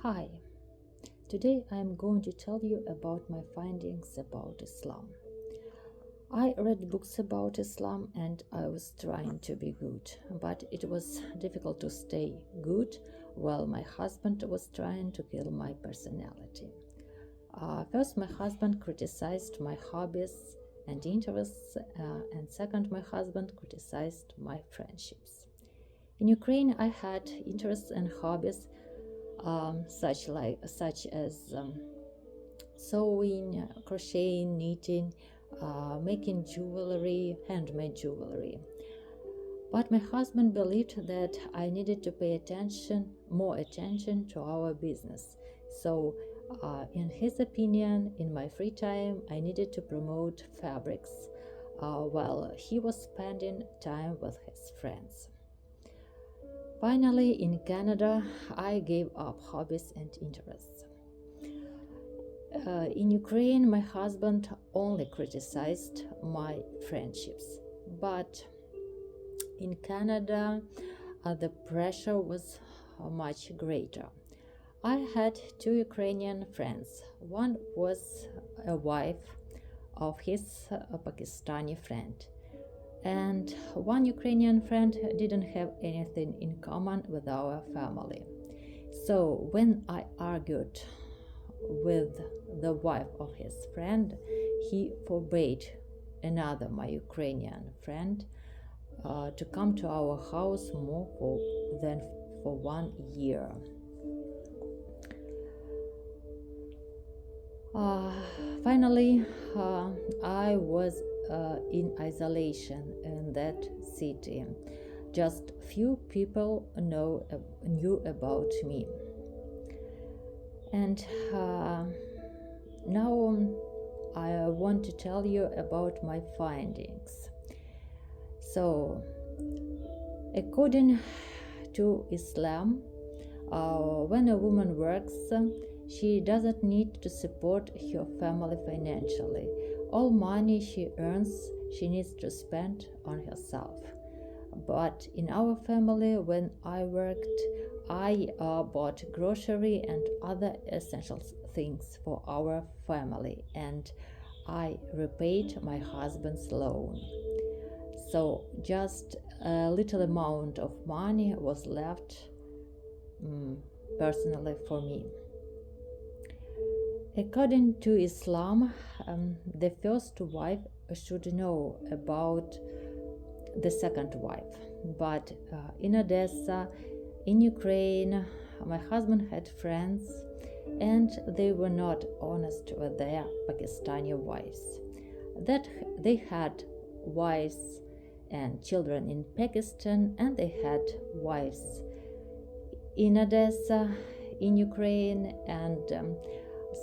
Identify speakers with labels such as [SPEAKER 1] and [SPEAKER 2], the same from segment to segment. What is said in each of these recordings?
[SPEAKER 1] Hi, today I am going to tell you about my findings about Islam. I read books about Islam and I was trying to be good, but it was difficult to stay good while my husband was trying to kill my personality. First, my husband criticized my hobbies and interests, and second, my husband criticized my friendships. In Ukraine, I had interests and hobbies such as sewing, crocheting, knitting, making jewelry, handmade jewelry. But my husband believed that I needed to pay more attention to our business. So, in his opinion, in my free time, I needed to promote fabrics while he was spending time with his friends. Finally, in Canada, I gave up hobbies and interests. In Ukraine, my husband only criticized my friendships, but in Canada, the pressure was much greater. I had two Ukrainian friends. One was a wife of his Pakistani friend, and one Ukrainian friend didn't have anything in common with our family. So when I argued with the wife of his friend, he forbade another my Ukrainian friend to come to our house more than for 1 year. Finally, I was in isolation in that city. Just few people knew about me. And now I want to tell you about my findings. So, according to Islam, when a woman works, she doesn't need to support her family financially. All money she earns, she needs to spend on herself. But in our family, when I worked, I bought grocery and other essential things for our family, and I repaid my husband's loan. So just a little amount of money was left personally for me. According to Islam, the first wife should know about the second wife. But in Odessa, in Ukraine, my husband had friends and they were not honest with their Pakistani wives. That they had wives and children in Pakistan, and they had wives in Odessa, in Ukraine, and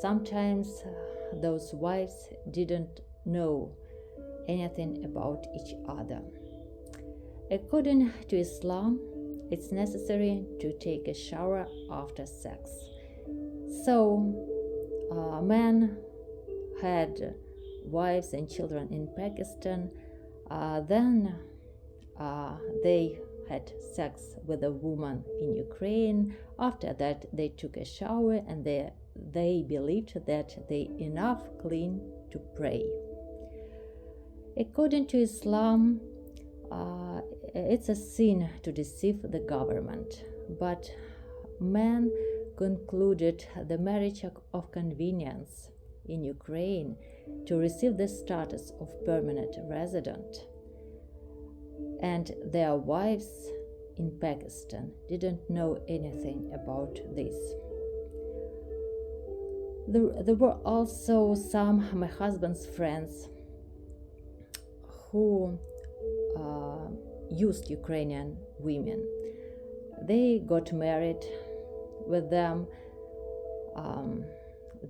[SPEAKER 1] sometimes those wives didn't know anything about each other. According to Islam, it's necessary to take a shower after sex. So, men had wives and children in Pakistan, then they had sex with a woman in Ukraine. After that, they took a shower and they believed that they enough clean to pray. According to Islam, it's a sin to deceive the government, but men concluded the marriage of convenience in Ukraine to receive the status of permanent resident, and their wives in Pakistan didn't know anything about this. There were also some of my husband's friends who used Ukrainian women. They got married with them.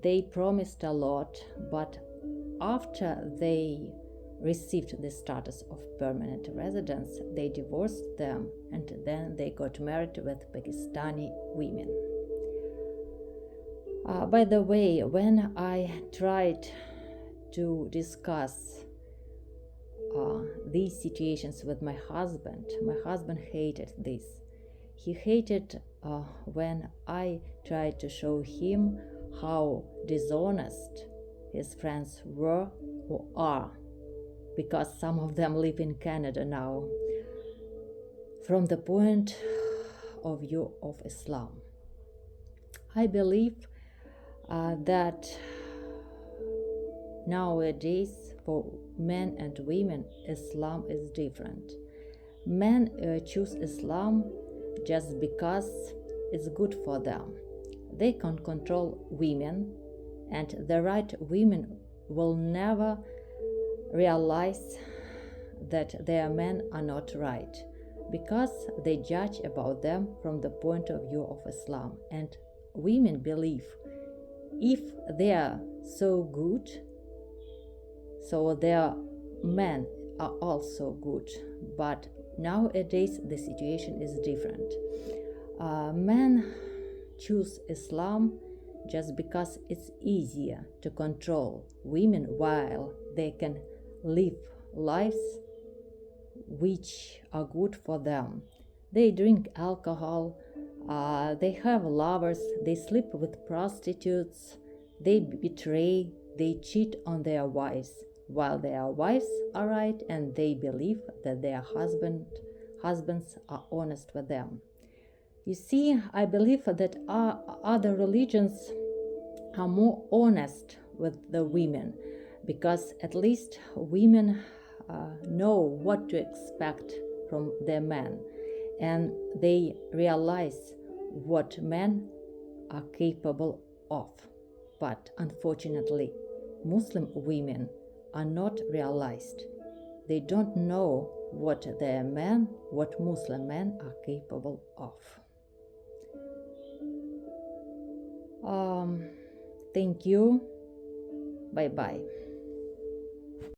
[SPEAKER 1] They promised a lot, but after they received the status of permanent residence, they divorced them and then they got married with Pakistani women. By the way, when I tried to discuss these situations with my husband hated this. He hated when I tried to show him how dishonest his friends were or are, because some of them live in Canada now, from the point of view of Islam. I believe that nowadays for men and women, Islam is different. Men choose Islam just because it's good for them. They can control women, and the right women will never realize that their men are not right, because they judge about them from the point of view of Islam. And women believe if they are so good, so their men are also good. But nowadays the situation is different. Men choose Islam just because it's easier to control women, while they can live lives which are good for them. They drink alcohol, they have lovers, they sleep with prostitutes, they betray, they cheat on their wives, while their wives are right and they believe that their husbands are honest with them. You see, I believe that other religions are more honest with the women, because at least women know what to expect from their men, and they realize what men are capable of. But unfortunately, Muslim women are not realized. They don't know what Muslim men are capable of. Thank you. Bye bye.